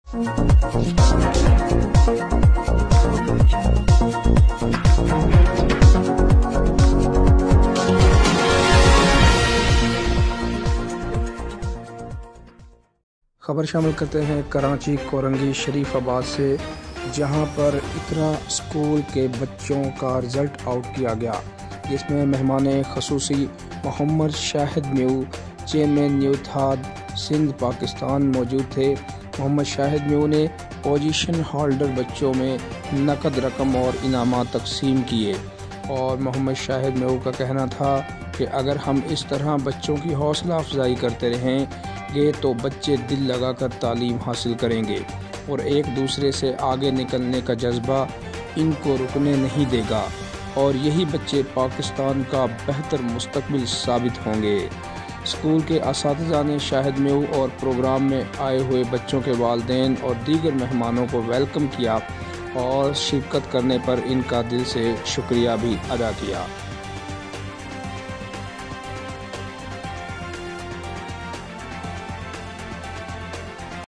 खबर शामिल करते हैं कराची कोरंगी शरीफाबाद से, जहां पर इकरा स्कूल के बच्चों का रिज़ल्ट आउट किया गया, जिसमें मेहमान खसूसी मोहम्मद शाहिद म्यू, चेयरमैन यूथाद सिंध पाकिस्तान मौजूद थे। मोहम्मद शाहिद म्यू ने पोजीशन होल्डर बच्चों में नकद रकम और इनामात तकसीम किए और मोहम्मद शाहिद म्यू का कहना था कि अगर हम इस तरह बच्चों की हौसला अफजाई करते रहेंगे तो बच्चे दिल लगाकर तालीम हासिल करेंगे और एक दूसरे से आगे निकलने का जज्बा इनको रुकने नहीं देगा और यही बच्चे पाकिस्तान का बेहतर मुस्तकबिल साबित होंगे। स्कूल के असातिज़ा ने शाहिद म्यू और प्रोग्राम में आए हुए बच्चों के वालिदैन और दीगर मेहमानों को वेलकम किया और शिरकत करने पर इनका दिल से शुक्रिया भी अदा किया।